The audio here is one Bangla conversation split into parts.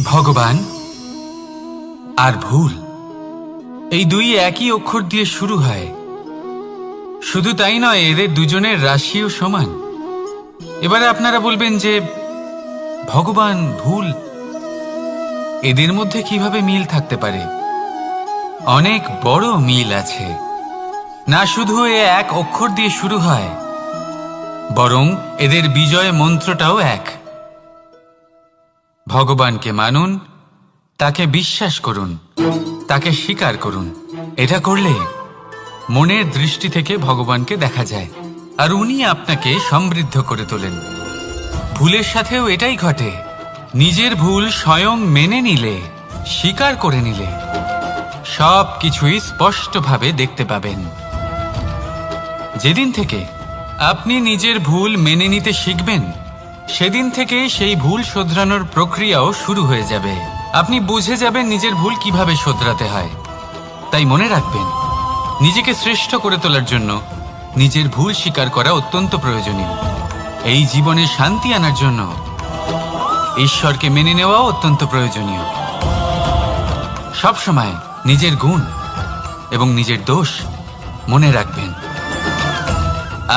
ভগবান আর ভুল, এই দুই একই অক্ষর দিয়ে শুরু হয়। শুধু তাই নয়, এদের দুজনের রাশিও সমান। এবারে আপনারা বলবেন যে ভগবান, ভুল, এদের মধ্যে কিভাবে মিল থাকতে পারে? অনেক বড় মিল আছে। না শুধু এ এক অক্ষর দিয়ে শুরু হয়, বরং এদের বিজয় মন্ত্রটাও এক। ভগবানকে মানুন, তাকে বিশ্বাস করুন, তাকে স্বীকার করুন। এটা করলে মনের দৃষ্টি থেকে ভগবানকে দেখা যায়, আর উনি আপনাকে সমৃদ্ধ করে তোলেন। ভুলের সাথেও এটাই ঘটে। নিজের ভুল স্বয়ং মেনে নিলে, স্বীকার করে নিলে, সব কিছুই স্পষ্টভাবে দেখতে পাবেন। যেদিন থেকে আপনি নিজের ভুল মেনে নিতে শিখবেন, সেদিন থেকে সেই ভুল শোধরানোর প্রক্রিয়াও শুরু হয়ে যাবে। আপনি বুঝে যাবেন নিজের ভুল কিভাবে শোধরাতে হয়। তাই মনে রাখবেন, নিজেকে শ্রেষ্ঠ করে তোলার জন্য নিজের ভুল স্বীকার করা অত্যন্ত প্রয়োজনীয়। এই জীবনে শান্তি আনার জন্য ঈশ্বরকে মেনে নেওয়াও অত্যন্ত প্রয়োজনীয়। সবসময় নিজের গুণ এবং নিজের দোষ মনে রাখবেন।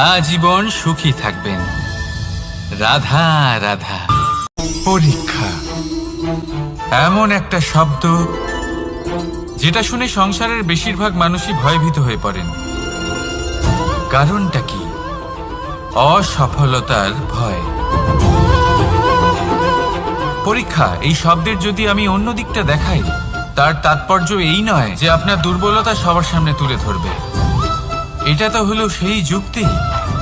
আজীবন সুখী থাকবেন। রাধা রাধা। পরীক্ষা এমন একটা শব্দ যেটা শুনে সংসারের বেশিরভাগ মানুষই ভয়ভীত হয়ে পড়েন। কারণটা কি? অসফলতার ভয়। পরীক্ষা এই শব্দের যদি আমি অন্য দিকটা দেখাই, তার তাৎপর্য এই নয় যে আপনার দুর্বলতা সবার সামনে তুলে ধরবে। এটা তো হলো সেই যুক্তি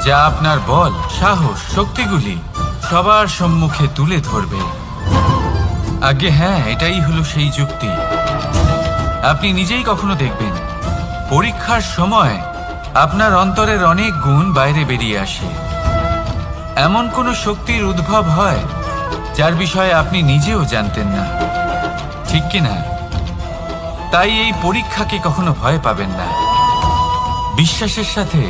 যা আপনার বল, সাহস, শক্তিগুলি সবার সম্মুখে তুলে ধরবে। আগে হ্যাঁ, এটাই হলো সেই যুক্তি। আপনি নিজেই কখনো দেখবেন, পরীক্ষার সময় আপনার অন্তরের অনেক গুণ বাইরে বেরিয়ে আসে। এমন কোনো শক্তির উদ্ভব হয় যার বিষয়ে আপনি নিজেও জানতেন না, ঠিক কিনা? তাই এই পরীক্ষাকে কখনো ভয় পাবেন না। বিশ্বাসের সাথে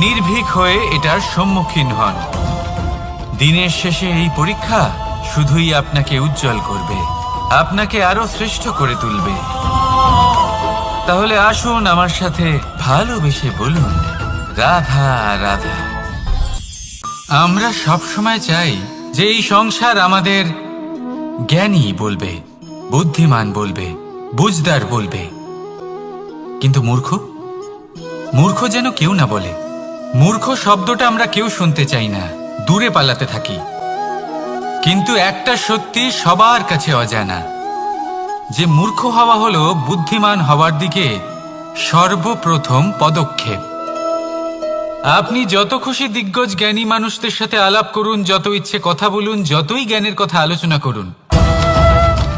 নির্ভীক হয়ে এটার সম্মুখীন হন। দিনের শেষে এই পরীক্ষা শুধুই আপনাকে উজ্জ্বল করবে, আপনাকে আরো শ্রেষ্ঠ করে তুলবে। তাহলে আসুন আমার সাথে ভালোবেসে বলুন, রাধা রাধা। আমরা সব সময় চাই যে এই সংসার আমাদের জ্ঞানী বলবে, বুদ্ধিমান বলবে, বুঝদার বলবে। কিন্তু মূর্খ, মূর্খ যেন কেউ না বলে। মূর্খ শব্দটা আমরা কেউ শুনতে চাই না, দূরে পালাতে থাকি। কিন্তু একটা সত্যি সবার কাছে অজানা, যে মূর্খ হওয়া হলো বুদ্ধিমান হওয়ার দিকে সর্বপ্রথম পদক্ষেপ। আপনি যত খুশি দিগ্গজ জ্ঞানী মানুষদের সাথে আলাপ করুন, যত ইচ্ছে কথা বলুন, যতই জ্ঞানের কথা আলোচনা করুন,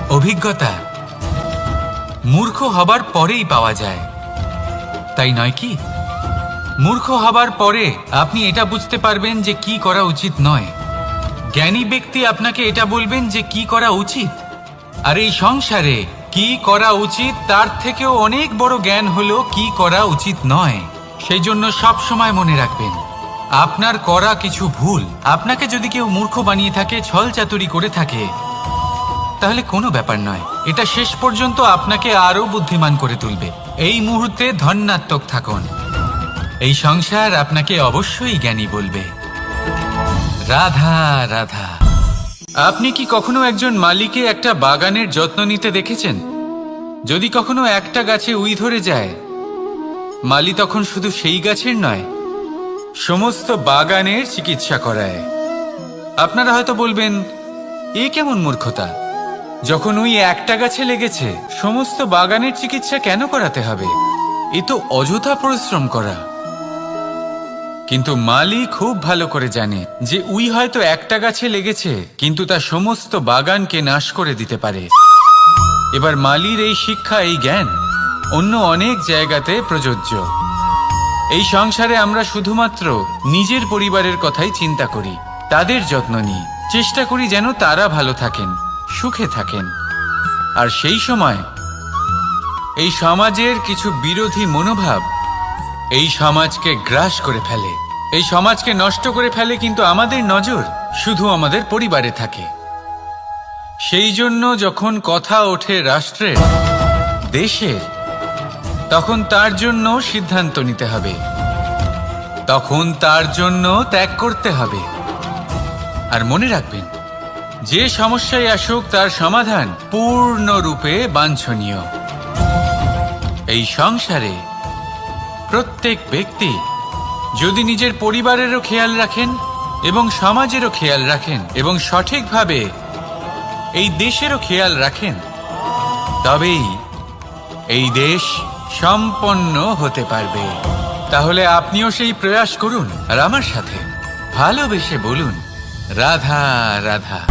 অভিজ্ঞতা মূর্খ হবার পরেই পাওয়া যায়, তাই নয় কি? মূর্খ হবার পরে আপনি এটা বুঝতে পারবেন যে কি করা উচিত নয়। জ্ঞানী ব্যক্তি আপনাকে এটা বলবেন যে কি করা উচিত। আর এই সংসারে কি করা উচিত তার থেকেও অনেক বড় জ্ঞান হলো কি করা উচিত নয়। সেই জন্য সব সময় মনে রাখবেন, আপনার করা কিছু ভুল আপনাকে যদি কেউ মূর্খ বানিয়ে থাকে, ছল চাতুরি করে থাকে, তাহলে কোনো ব্যাপার নয়। এটা শেষ পর্যন্ত আপনাকে আরো বুদ্ধিমান করে তুলবে। এই মুহূর্তে ধন্যাত্মক থাকুন। এই সংসার আপনাকে অবশ্যই জ্ঞানী বলবে। রাধা রাধা। আপনি কি কখনো একজন মালিকে একটা বাগানের যত্ন নিতে দেখেছেন? যদি কখনো একটা গাছে উই ধরে যায়, মালি তখন শুধু সেই গাছের নয়, সমস্ত বাগানের চিকিৎসা করায়। আপনারা হয়তো বলবেন, এ কেমন মূর্খতা? যখন উই একটা গাছে লেগেছে, সমস্ত বাগানের চিকিৎসা কেন করাতে হবে? এ তো অযথা পরিশ্রম করা। কিন্তু মালি খুব ভালো করে জানে যে উই হয়তো একটা গাছে লেগেছে, কিন্তু তা সমস্ত বাগানকে নাশ করে দিতে পারে। এবার মালির এই শিক্ষা, এই জ্ঞান অন্য অনেক জায়গাতে প্রযোজ্য। এই সংসারে আমরা শুধুমাত্র নিজের পরিবারের কথাই চিন্তা করি, তাদের যত্ন নিই, চেষ্টা করি যেন তারা ভালো থাকেন, সুখে থাকেন। আর সেই সময় এই সমাজের কিছু বিরোধী মনোভাব এই সমাজকে গ্রাস করে ফেলে, এই সমাজকে নষ্ট করে ফেলে। কিন্তু আমাদের নজর শুধু আমাদের পরিবারে থাকে। সেই জন্য যখন কথা ওঠে রাষ্ট্রের, দেশের, তখন তার জন্য সিদ্ধান্ত নিতে হবে, তখন তার জন্য ত্যাগ করতে হবে। আর মনে রাখবেন, যে সমস্যায় আসুক তার সমাধান পূর্ণরূপে বাঞ্ছনীয়। এই সংসারে প্রত্যেক ব্যক্তি যদি নিজের পরিবারেরও খেয়াল রাখেন এবং সমাজেরও খেয়াল রাখেন এবং সঠিকভাবে এই দেশেরও খেয়াল রাখেন, তবেই এই দেশ সম্পন্ন হতে পারবে। তাহলে আপনিও সেই প্রয়াস করুন আর আমার সাথে ভালোবেসে বলুন, রাধা রাধা।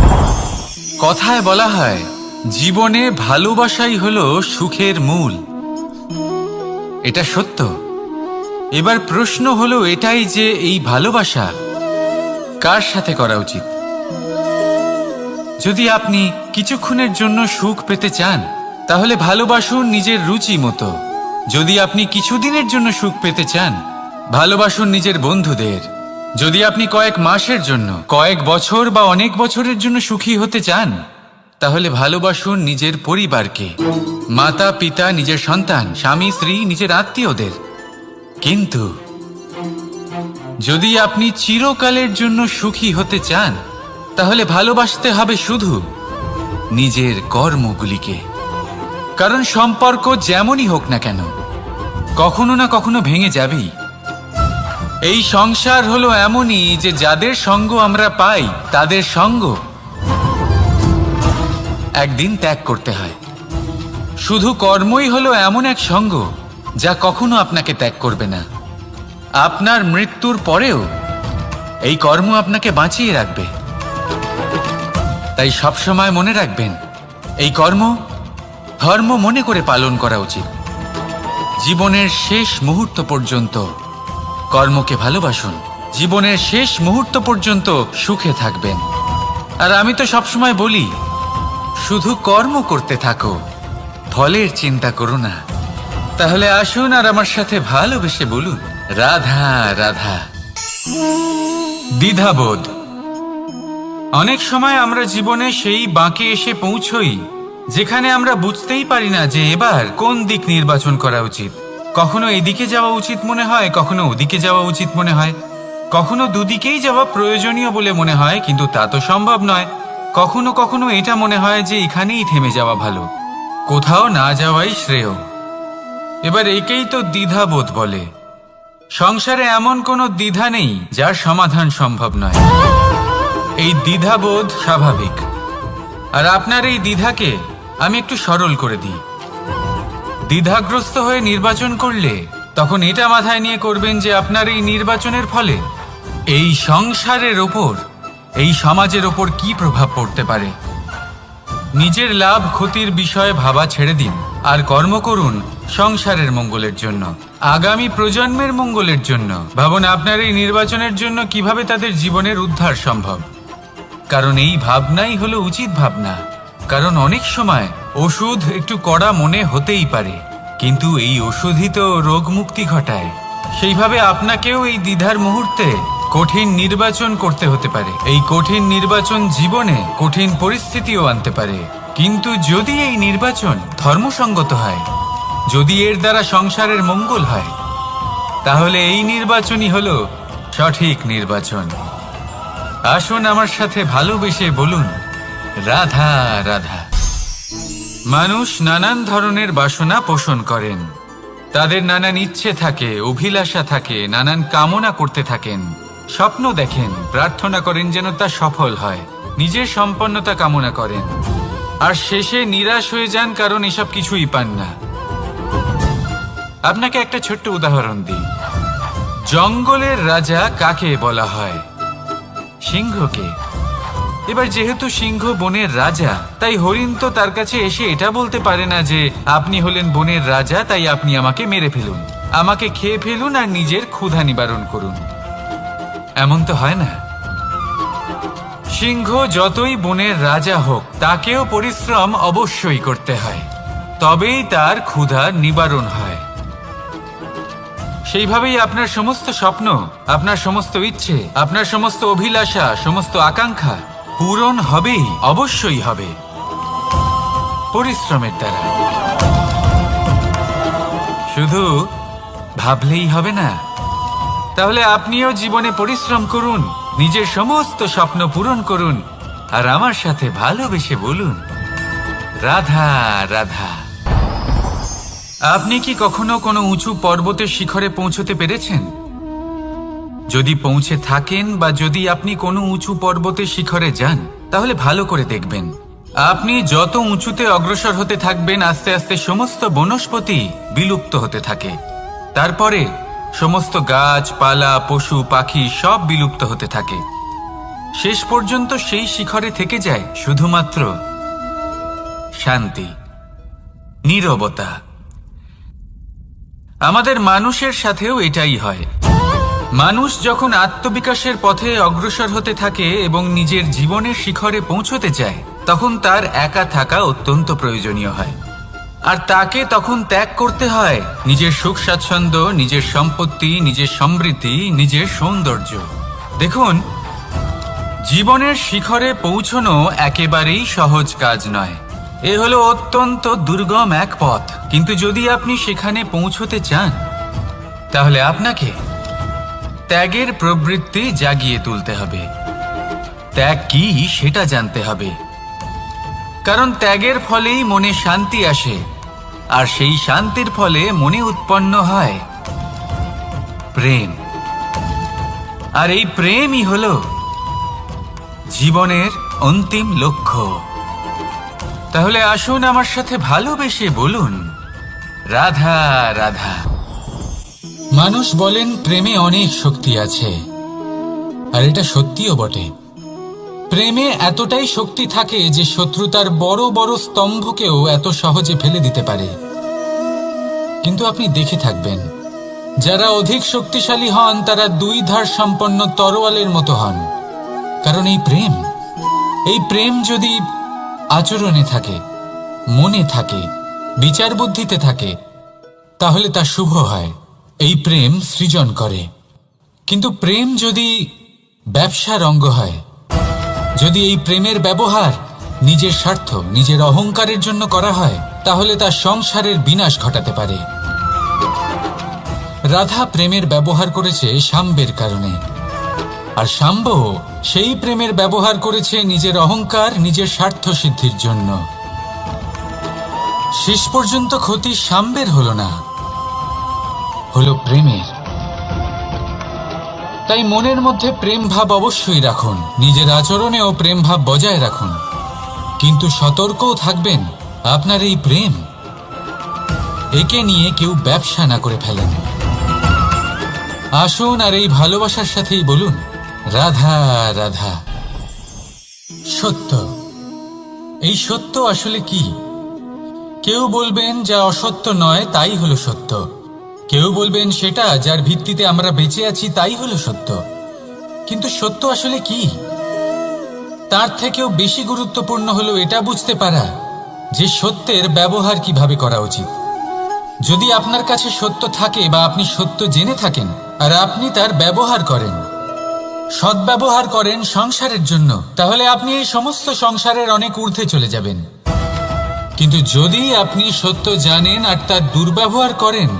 কথায় বলা হয়, জীবনে ভালোবাসাই হলো সুখের মূল। এটা সত্য। এবার প্রশ্ন হলো এটাই যে এই ভালোবাসা কার সাথে করা উচিত। যদি আপনি কিছুক্ষণের জন্য সুখ পেতে চান, তাহলে ভালোবাসুন নিজের রুচি মতো। যদি আপনি কিছুদিনের জন্য সুখ পেতে চান, ভালোবাসুন নিজের বন্ধুদের। যদি আপনি কয়েক মাসের জন্য, কয়েক বছর বা অনেক বছরের জন্য সুখী হতে চান, তাহলে ভালোবাসুন নিজের পরিবারকে, মাতা পিতা, নিজের সন্তান, স্বামী স্ত্রী, নিজের আত্মীয়দের। কিন্তু যদি আপনি চিরকালের জন্য সুখী হতে চান, তাহলে ভালোবাসতে হবে শুধু নিজের কর্মগুলিকে। কারণ সম্পর্ক যেমনই হোক না কেন, কখনো না কখনো ভেঙে যাবেই। এই সংসার হলো এমনই যে যাদের সঙ্গ আমরা পাই, তাদের সঙ্গ একদিন ত্যাগ করতে হয়। শুধু কর্মই হলো এমন এক সঙ্গ যা কখনো আপনাকে ত্যাগ করবে না। আপনার মৃত্যুর পরেও এই কর্ম আপনাকে বাঁচিয়ে রাখবে। তাই সবসময় মনে রাখবেন, এই কর্ম ধর্ম মনে করে পালন করা উচিত। জীবনের শেষ মুহূর্ত পর্যন্ত কর্মকে ভালোবাসুন। জীবনের শেষ মুহূর্ত পর্যন্ত সুখে থাকবেন। আর আমি তো সবসময় বলি, শুধু কর্ম করতে থাকো, ফলের চিন্তা করো না। তাহলে আসুন আর আমার সাথে ভালোবেসে বলুন, রাধা রাধা। দ্বিধাবোধ। অনেক সময় আমরা জীবনে সেই বাঁকে এসে পৌঁছই যেখানে আমরা বুঝতেই পারি না যে এবার কোন দিক নির্বাচন করা উচিত। কখনো এদিকে যাওয়া উচিত মনে হয়, কখনো ওদিকে যাওয়া উচিত মনে হয়, কখনো দুদিকেই যাওয়া প্রয়োজনীয় বলে মনে হয়, কিন্তু তা তো সম্ভব নয়। কখনো কখনো এটা মনে হয় যে এখানেই থেমে যাওয়া ভালো, কোথাও না যাওয়াই শ্রেয়। এবার একেই তো দ্বিধাবোধ বলে। সংসারে এমন কোনো দ্বিধা নেই যার সমাধান সম্ভব নয়। এই দ্বিধাবোধ স্বাভাবিক। আর আপনার এই দ্বিধাকে আমি একটু সরল করে দিই। দ্বিধাগ্রস্ত হয়ে নির্বাচন করলে তখন এটা মাথায় নিয়ে করবেন যে আপনার এই নির্বাচনের ফলে এই সংসারের ওপর, এই সমাজের ওপর কি প্রভাব পড়তে পারে। নিজের লাভ ক্ষতির বিষয়ে ভাবা ছেড়ে দিন আর কর্ম করুন সংসারের মঙ্গলের জন্য, আগামী প্রজন্মের মঙ্গলের জন্য। ভাবুন আপনার এই নির্বাচনের জন্য কিভাবে তাদের জীবনের উদ্ধার সম্ভব। কারণ এই ভাবনাই হলো উচিত ভাবনা। কারণ অনেক সময় ওষুধ একটু কড়া মনে হতেই পারে, কিন্তু এই ওষুধই তো রোগ মুক্তি ঘটায়। সেইভাবে আপনাকেও এই দ্বিধার মুহূর্তে কঠিন নির্বাচন করতে হতে পারে। এই কঠিন নির্বাচন জীবনে কঠিন পরিস্থিতিও আনতে পারে, কিন্তু যদি এই নির্বাচন ধর্মসঙ্গত হয়, যদি এর দ্বারা সংসারের মঙ্গল হয়, তাহলে এই নির্বাচনই হলো সঠিক নির্বাচন। আসুন আমার সাথে ভালোবেসে বলুন, রাধা রাধা। মানুষ নানান ধরনের বাসনা পোষণ করেন। তাদের নানান ইচ্ছে থাকে, অভিলাষা থাকে, নানান কামনা করতে থাকেন, স্বপ্ন দেখেন, প্রার্থনা করেন যেন তা সফল হয়, নিজের সম্পন্নতা কামনা করেন, আর শেষে নিরাশ হয়ে যান কারণ এসব কিছুই পান না। আপনাকে একটা ছোট্ট উদাহরণ দিই। জঙ্গলের রাজা কাকে বলা হয়? সিংহকে। এবার যেহেতু সিংহ বনের রাজা, তাই হরিণ তো তার কাছে এসে এটা বলতে পারে না যে আপনি হলেন বনের রাজা, তাই আপনি আমাকে মেরে ফেলুন, আমাকে খেয়ে ফেলুন আর নিজের ক্ষুধা নিবারণ করুন। এমন তো হয় না। সিংহ যতই বনের রাজা হোক, তাকেও পরিশ্রম অবশ্যই করতে হয়, তবেই তার ক্ষুধা নিবারণ হয়। সেইভাবেই আপনার সমস্ত স্বপ্ন, আপনার সমস্ত ইচ্ছে, আপনার সমস্ত অভিলাষা, সমস্ত আকাঙ্ক্ষা পূরণ হবেই, অবশ্যই হবে। পরিশ্রমের দ্বারা। শুধু ভাবলেই হবে না, তাহলে আপনিও জীবনে পরিশ্রম করুন, নিজের সমস্ত স্বপ্ন পূরণ করুন, আর আমার সাথে ভালোবেসে বলুন, রাধা রাধা। আপনি কি কখনো কোনো উঁচু পর্বতের শিখরে পৌঁছতে পেরেছেন? যদি পৌঁছে থাকেন বা যদি আপনি কোনো উঁচু পর্বতের শিখরে যান, তাহলে ভালো করে দেখবেন, আপনি যত উঁচুতে অগ্রসর হতে থাকবেন আস্তে আস্তে সমস্ত বনস্পতি বিলুপ্ত হতে থাকে। তারপরে সমস্ত গাছপালা, পশু পাখি সব বিলুপ্ত হতে থাকে। শেষ পর্যন্ত সেই শিখরে থেকে যায় শুধুমাত্র শান্তি, নীরবতা। আমাদের মানুষের সাথেও এটাই হয়। মানুষ যখন আত্মবিকাশের পথে অগ্রসর হতে থাকে এবং নিজের জীবনের শিখরে পৌঁছতে চায়, তখন তার একা থাকা অত্যন্ত প্রয়োজনীয় হয়। আর তাকে তখন ত্যাগ করতে হয় নিজের সুখ স্বাচ্ছন্দ্য, নিজের সম্পত্তি, নিজের সমৃদ্ধি, নিজের সৌন্দর্য। দেখুন, জীবনের শিখরে পৌঁছনো একেবারেই সহজ কাজ নয়। এ হলো অত্যন্ত দুর্গম এক পথ। কিন্তু যদি আপনি সেখানে পৌঁছতে চান, তাহলে আপনাকে ত্যাগের প্রবৃত্তি জাগিয়ে তুলতে হবে। ত্যাগ কি সেটা জানতে হবে, কারণ ত্যাগের ফলেই মনে শান্তি আসে, আর সেই শান্তির ফলে মনে উৎপন্ন হয় প্রেম। আর এই প্রেমই হলো জীবনের অন্তিম লক্ষ্য। তাহলে আসুন আমার সাথে ভালোবেসে বলুন, রাধা রাধা। মানুষ বলেন প্রেমে অনেক শক্তি আছে, আর এটা সত্যিও বটে। প্রেমে এতটাই শক্তি থাকে যে শত্রুতার বড় বড় স্তম্ভকেও এত সহজে ফেলে দিতে পারে। কিন্তু আপনি দেখে থাকবেন, যারা অধিক শক্তিশালী হন তারা দুই ধার সম্পন্ন তরোয়ালের মতো হন। কারণ এই প্রেম যদি আচরণে থাকে, মনে থাকে, বিচার বুদ্ধিতে থাকে, তাহলে তা শুভ হয়। এই প্রেম সৃজন করে। কিন্তু প্রেম যদি ব্যবসার অঙ্গ হয়, যদি এই প্রেমের ব্যবহার নিজের স্বার্থ, নিজের অহংকারের জন্য করা হয়, তাহলে তা সংসারের বিনাশ ঘটাতে পারে। রাধা প্রেমের ব্যবহার করেছে শাম্বের কারণে, আর শাম্ব সেই প্রেমের ব্যবহার করেছে নিজের অহংকার, নিজের স্বার্থ সিদ্ধির জন্য। শেষ পর্যন্ত ক্ষতি শাম্বের হলো না, হলো প্রেমের। তাই মনের মধ্যে প্রেম ভাব অবশ্যই রাখুন, নিজের আচরণেও প্রেম ভাব বজায় রাখুন, কিন্তু সতর্কও থাকবেন আপনার এই প্রেম, একে নিয়ে কেউ ব্যবসা না করে ফেলেন। আসুন আর এই ভালোবাসার সাথেই বলুন, রাধা রাধা। সত্য, এই সত্য আসলে কি? কেউ বলবেন যা অসত্য নয় তাই হলো সত্য, কেউ বলবেন সেটা যার ভিত্তিতে আমরা বেঁচে আছি তাই হলো সত্য। কিন্তু সত্য আসলে কি? তার থেকেও বেশি গুরুত্বপূর্ণ হলো এটা বুঝতে পারা যে সত্যের ব্যবহার কিভাবে করা উচিত। যদি আপনার কাছে সত্য থাকে বা আপনি সত্য জেনে থাকেন আর আপনি তার ব্যবহার করেন, সদ্ব্যবহার করেন সংসারের জন্য, তাহলে আপনি এই সমস্ত সংসারের অনেক ঊর্ধ্বে চলে যাবেন। কিন্তু যদি আপনি সত্য জানেন আর তার দুর্ব্যবহার করেন,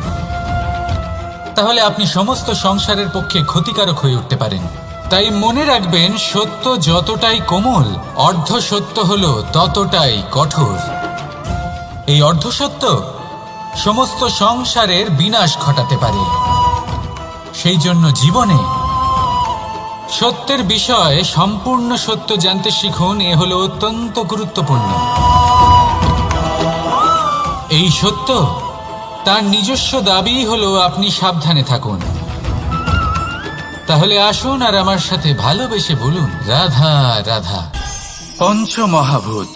তাহলে আপনি সমস্ত সংসারের পক্ষে ক্ষতিকারক হয়ে উঠতে পারেন। তাই মনে রাখবেন, সত্য যতটাই কোমল, অর্ধ সত্য হলো ততটাই কঠোর। এই অর্ধসত্য সমস্ত সংসারের বিনাশ ঘটাতে পারে। সেই জন্য জীবনে সত্যের বিষয়ে সম্পূর্ণ সত্য জানতে শিখুন। এ হলো অত্যন্ত গুরুত্বপূর্ণ। এই সত্য তার নিজস্ব দাবি হলো আপনি সাবধানে থাকুন। তাহলে আসুন আর আমার সাথে ভালোবেসে বলুন, রাধা রাধা। পঞ্চমহাভূত,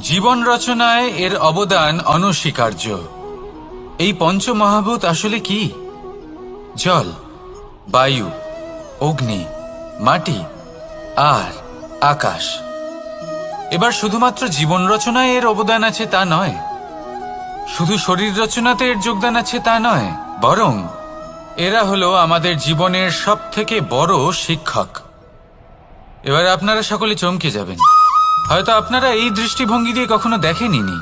জীবন রচনায় এর অবদান অনস্বীকার্য। এই পঞ্চমহাভূত আসলে কি? জল, বায়ু, অগ্নি, মাটি আর আকাশ। এবার শুধুমাত্র জীবন রচনায় এর অবদান আছে তা নয়, শুধু শরীর রচনাতে এর যোগদান আছে তা নয়, বরং এরা হলো আমাদের জীবনের সবথেকে বড় শিক্ষক। এবার আপনারা সকলে চমকে যাবেন। হয়তো আপনারা এই দৃষ্টিভঙ্গি দিয়ে কখনো দেখেননি।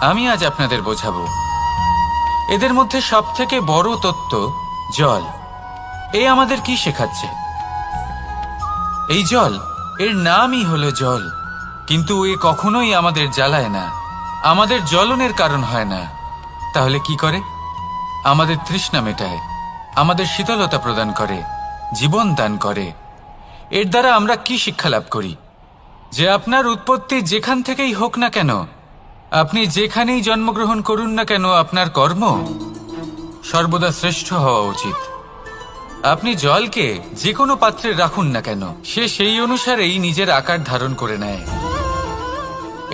আমি আজ আপনাদের বোঝাবো। এদের মধ্যে সবথেকে বড় তত্ত্ব জল। এ আমাদের কি শেখাচ্ছে? এই জল, এর নামই হলো জল, কিন্তু এ কখনোই আমাদের জ্বালায় না, আমাদের জ্বলনের কারণ হয় না। তাহলে কি করে? আমাদের তৃষ্ণা মেটায়, আমাদের শীতলতা প্রদান করে, জীবন দান করে। এর দ্বারা আমরা কি শিক্ষা লাভ করি? যে আপনার উৎপত্তি যেখান থেকেই হোক না কেন, আপনি যেখানেই জন্মগ্রহণ করুন না কেন, আপনার কর্ম সর্বদা শ্রেষ্ঠ হওয়া উচিত। আপনি জলকে যে কোনো পাত্রে রাখুন না কেন, সে সেই অনুসারেই নিজের আকার ধারণ করে নেয়।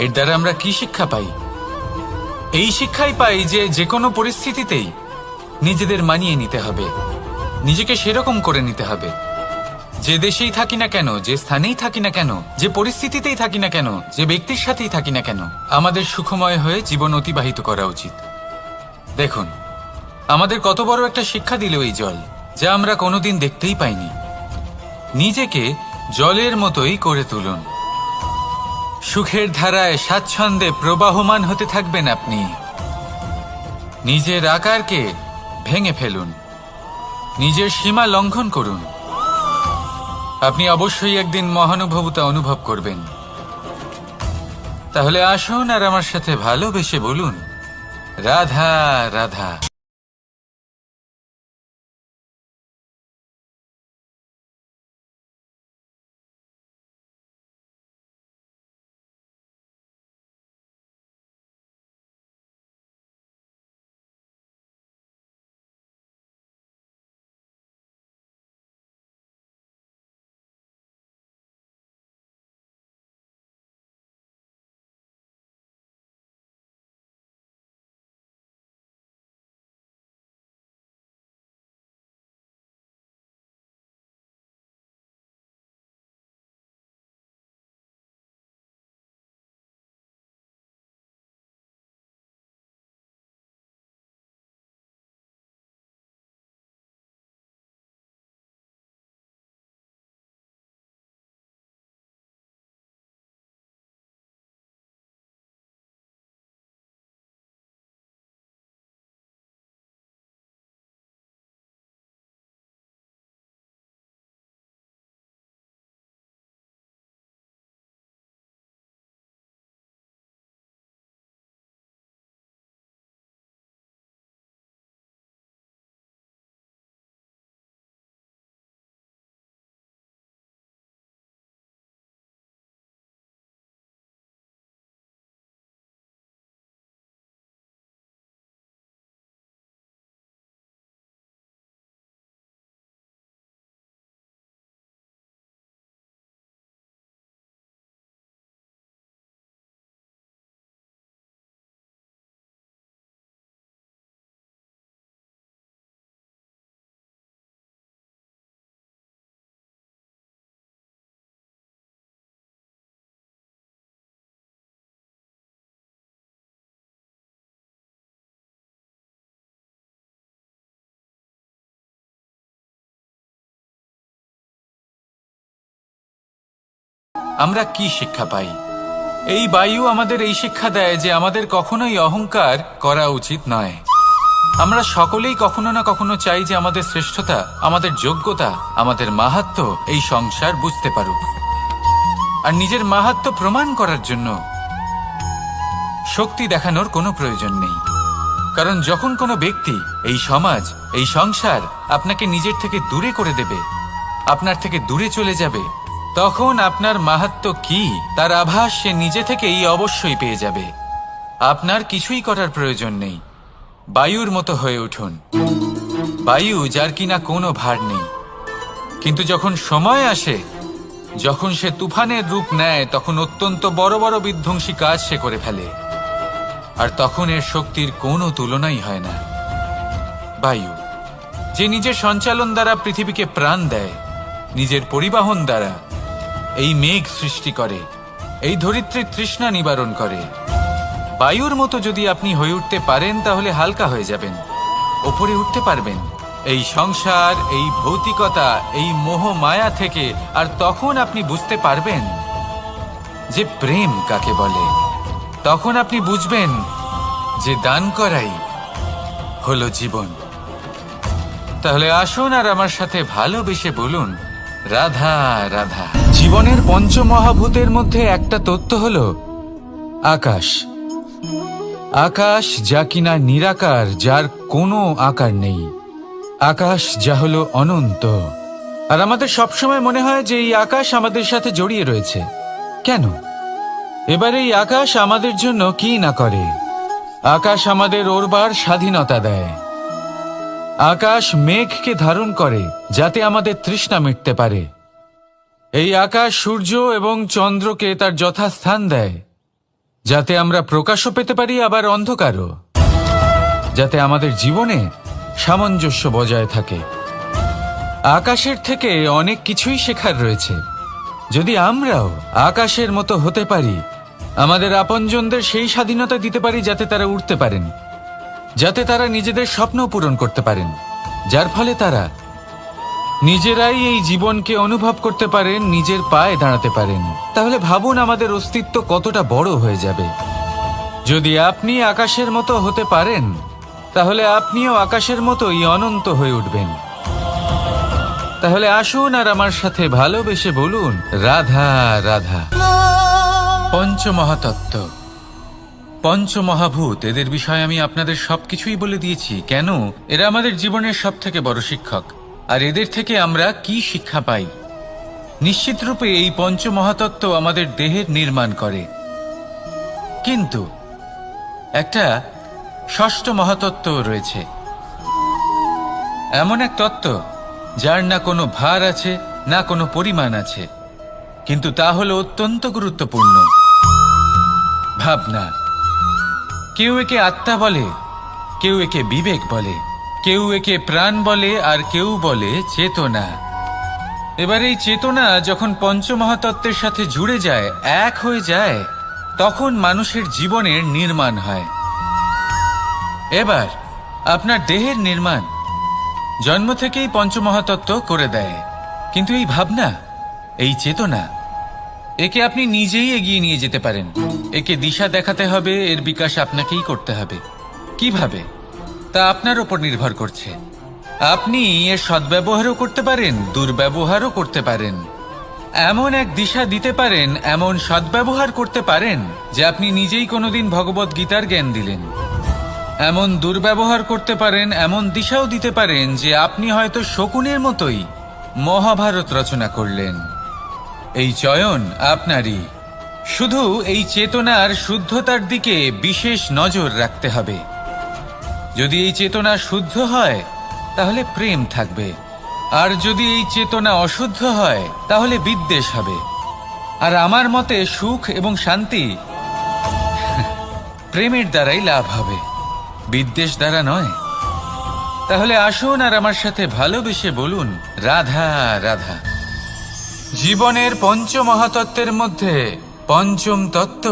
এর দ্বারা আমরা কি শিক্ষা পাই? এই শিক্ষাই পাই যে যে কোনো পরিস্থিতিতেই নিজেদের মানিয়ে নিতে হবে, নিজেকে সেরকম করে নিতে হবে। যে দেশেই থাকি না কেন, যে স্থানেই থাকি না কেন, যে পরিস্থিতিতেই থাকি না কেন, যে ব্যক্তির সাথেই থাকি না কেন, আমাদের সুখময় হয়ে জীবন অতিবাহিত করা উচিত। দেখুন, আমাদের কত বড় একটা শিক্ষা দিল এই জল, যা আমরা কোনোদিন দেখতেই পাইনি। নিজেকে জলের মতোই করে তুলুন। সুখের ধারায় স্বাচ্ছন্দ্যে প্রবাহমান হতে থাকবেন আপনি। নিজের আকারকে ভেঙে ফেলুন, নিজের সীমা লঙ্ঘন করুন। আপনি অবশ্যই একদিন মহানুভবতা অনুভব করবেন। তাহলে আসুন আর আমার সাথে ভালোবেসে বলুন, রাধা রাধা। আমরা কি শিক্ষা পাই? এই বায়ু আমাদের এই শিক্ষা দেয় যে আমাদের কখনোই অহংকার করা উচিত নয়। আমরা সকলেই কখনো না কখনো চাই যে আমাদের শ্রেষ্ঠতা, আমাদের যোগ্যতা, আমাদের মাহাত্ম্য এই সংসার বুঝতে পারুক। আর নিজের মাহাত্ম্য প্রমাণ করার জন্য শক্তি দেখানোর কোনো প্রয়োজন নেই। কারণ যখন কোনো ব্যক্তি, এই সমাজ, এই সংসার আপনাকে নিজের থেকে দূরে করে দেবে, আপনার থেকে দূরে চলে যাবে, তখন আপনার মাহাত্ম্য কি তার আভাস সে নিজে থেকেই অবশ্যই পেয়ে যাবে। আপনার কিছুই করার প্রয়োজন নেই। বায়ুর মতো হয়ে উঠুন। বায়ু যার কিনা কোনো ভার নেই, কিন্তু যখন সময় আসে, যখন সে তুফানের রূপ নেয়, তখন অত্যন্ত বড় বড় বিধ্বংসী কাজ সে করে ফেলে। আর তখন এর শক্তির কোনো তুলনাই হয় না। বায়ু, যে নিজের সঞ্চালন দ্বারা পৃথিবীকে প্রাণ দেয়, নিজের পরিবহন দ্বারা এই মেঘ সৃষ্টি করে, এই ধরিত্রীর তৃষ্ণা নিবারণ করে। বায়ুর মতো যদি আপনি হয়ে উঠতে পারেন, তাহলে হালকা হয়ে যাবেন, ওপরে উঠতে পারবেন এই সংসার, এই ভৌতিকতা, এই মোহ মায়া থেকে। আর তখন আপনি বুঝতে পারবেন যে প্রেম কাকে বলে। তখন আপনি বুঝবেন যে দান করাই হলো জীবন। তাহলে আসুন আর আমার সাথে ভালোবেসে বলুন, রাধা রাধা। জীবনের পঞ্চমহাভূতের মধ্যে একটা তত্ত্ব হলো আকাশ। আকাশ যা কিনা নিরাকার, যার কোনো আকার নেই। আকাশ যা হলো অনন্ত। আর আমাদের সবসময় মনে হয় যে এই আকাশ আমাদের সাথে জড়িয়ে রয়েছে। কেন? এবার এই আকাশ আমাদের জন্য কি না করে। আকাশ আমাদের ওড়বার স্বাধীনতা দেয়। আকাশ মেঘকে ধারণ করে যাতে আমাদের তৃষ্ণা মিটতে পারে। এই আকাশ সূর্য এবং চন্দ্রকে তার যথাস্থান দেয় যাতে আমরা প্রকাশও পেতে পারি, আবার অন্ধকারও, যাতে আমাদের জীবনে সামঞ্জস্য বজায় থাকে। আকাশের থেকে অনেক কিছুই শেখার রয়েছে। যদি আমরাও আকাশের মতো হতে পারি, আমাদের আপনজনদের সেই স্বাধীনতা দিতে পারি যাতে তারা উঠতে পারেন, যাতে তারা নিজেদের স্বপ্ন পূরণ করতে পারেন, যার ফলে তারা নিজেরাই এই জীবনকে অনুভব করতে পারেন, নিজের পায়ে দাঁড়াতে পারেন, তাহলে ভাবুন আমাদের অস্তিত্ব কতটা বড় হয়ে যাবে। যদি আপনি আকাশের মতো হতে পারেন, তাহলে আপনিও আকাশের মতোই অনন্ত হয়ে উঠবেন। তাহলে আসুন আর আমার সাথে ভালোবেসে বলুন, রাধা রাধা। পঞ্চমহাতত্ত্ব, পঞ্চমহাভূত, এদের বিষয়ে আমি আপনাদের সবকিছুই বলে দিয়েছি। কেন? এরা আমাদের জীবনের সব থেকে বড় শিক্ষক। আর এদের থেকে আমরা কি শিক্ষা পাই? নিশ্চিত রূপে এই পঞ্চমহাতত্ত্ব আমাদের দেহের নির্মাণ করে, কিন্তু একটা ষষ্ঠ মহাতত্ত্ব রয়েছে। এমন এক তত্ত্ব যার না কোনো ভার আছে, না কোনো পরিমাণ আছে, কিন্তু তা হলো অত্যন্ত গুরুত্বপূর্ণ, ভাবনা। কেউ একে আত্মা বলে, কেউ একে বিবেক বলে, কেউ একে প্রাণ বলে, আর কেউ বলে চেতনা। এবার এই চেতনা যখন পঞ্চমহাতত্ত্বের সাথে জুড়ে যায়, এক হয়ে যায়, তখন মানুষের জীবনের নির্মাণ হয়। এবার আপনার দেহের নির্মাণ জন্ম থেকেই পঞ্চমহাতত্ত্ব করে দেয়, কিন্তু এই ভাবনা, এই চেতনা, একে আপনি নিজেই এগিয়ে নিয়ে যেতে পারেন। একে দিশা দেখাতে হবে, এর বিকাশ আপনাকেই করতে হবে। কিভাবে? তা আপনার উপর নির্ভর করছে। আপনি এর সদ্ব্যবহারও করতে পারেন, দুর্ব্যবহারও করতে পারেন। এমন এক দিশা দিতে পারেন, এমন সদ্ব্যবহার করতে পারেন যে আপনি নিজেই কোনোদিন ভগবত গীতার জ্ঞান দিলেন। এমন দুর্ব্যবহার করতে পারেন, এমন দিশাও দিতে পারেন যে আপনি হয়তো শকুনের মতোই মহাভারত রচনা করলেন। এই চয়ন আপনারই। শুধু এই চেতনার শুদ্ধতার দিকে বিশেষ নজর রাখতে হবে। যদি এই চেতনা শুদ্ধ হয়, তাহলে প্রেম থাকবে। আর যদি এই চেতনা অশুদ্ধ হয়, তাহলে বিদ্বেষ হবে। আর আমার মতে সুখ এবং শান্তি প্রেমের দ্বারাই লাভ হবে, বিদ্বেষ দ্বারা নয়। তাহলে আসুন আর আমার সাথে ভালোবেসে বলুন, রাধা রাধা। জীবনের পঞ্চমহাতত্ত্বের মধ্যে পঞ্চম তত্ত্ব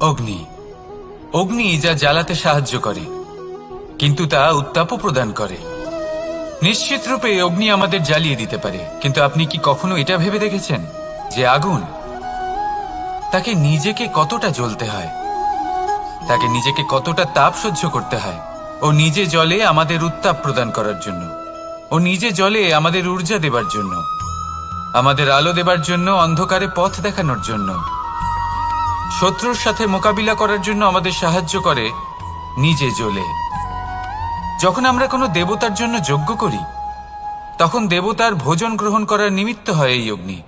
অগ্নি। অগ্নি যা জ্বালাতে সাহায্য করে, কিন্তু তা উত্তাপও প্রদান করে। নিশ্চিত রূপে অগ্নি আমাদের জ্বালিয়ে দিতে পারে, কিন্তু আপনি কি কখনো এটা ভেবে দেখেছেন যে আগুন, তাকে নিজেকে কতটা জ্বলতে হয়, তাকে নিজেকে কতটা তাপ সহ্য করতে হয়? ও নিজে জ্বলে আমাদের উত্তাপ প্রদান করার জন্য, ও নিজে জ্বলে আমাদের ঊর্জা দেবার জন্য, আমাদের আলো দেবার জন্য, অন্ধকারে পথ দেখানোর জন্য, শত্রুর সাথে মোকাবিলা করার জন্য আমাদের সাহায্য করে, নিজে জ্বলে। যখন আমরা কোনো দেবতার জন্য যজ্ঞ করি, তখন দেবতার ভোজন গ্রহণ করার নিমিত্ত হয় এই অগ্নি।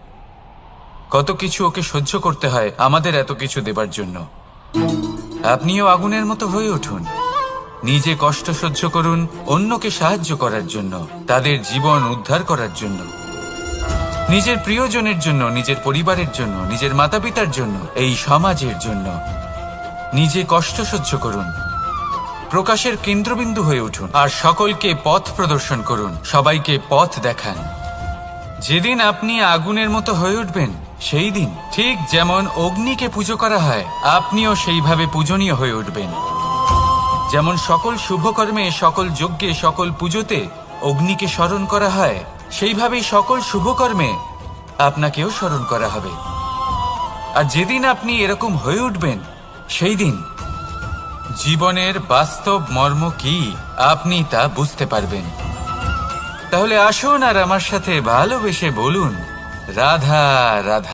কত কিছু ওকে সহ্য করতে হয় আমাদের এত কিছু দেবার জন্য। আপনিও আগুনের মতো হয়ে উঠুন, নিজে কষ্ট সহ্য করুন অন্যকে সাহায্য করার জন্য, তাদের জীবন উদ্ধার করার জন্য, নিজের প্রিয়জনের জন্য, নিজের পরিবারের জন্য, নিজের মাতা পিতার জন্য, এই সমাজের জন্য। নিজে কষ্ট সহ্য করুন, প্রকাশের কেন্দ্রবিন্দু হয়ে উঠুন, আর সকলকে পথ প্রদর্শন করুন, সবাইকে পথ দেখান। যেদিন আপনি আগুনের মতো হয়ে উঠবেন, সেই দিন ঠিক যেমন অগ্নিকে পুজো করা হয়, আপনিও সেইভাবে পূজনীয় হয়ে উঠবেন। যেমন সকল শুভকর্মে, সকল যজ্ঞে, সকল পুজোতে অগ্নিকে স্মরণ করা হয়, সেইভাবেই সকল শুভকর্মে আপনাকেও স্মরণ করা হবে। আর যেদিন আপনি এরকম হয়ে উঠবেন সেই দিন জীবনের বাস্তব মর্ম কি আপনি তা বুঝতে পারবেন। তাহলে আসুন আর আমার সাথে ভালোবেসে বলুন, রাধা রাধা।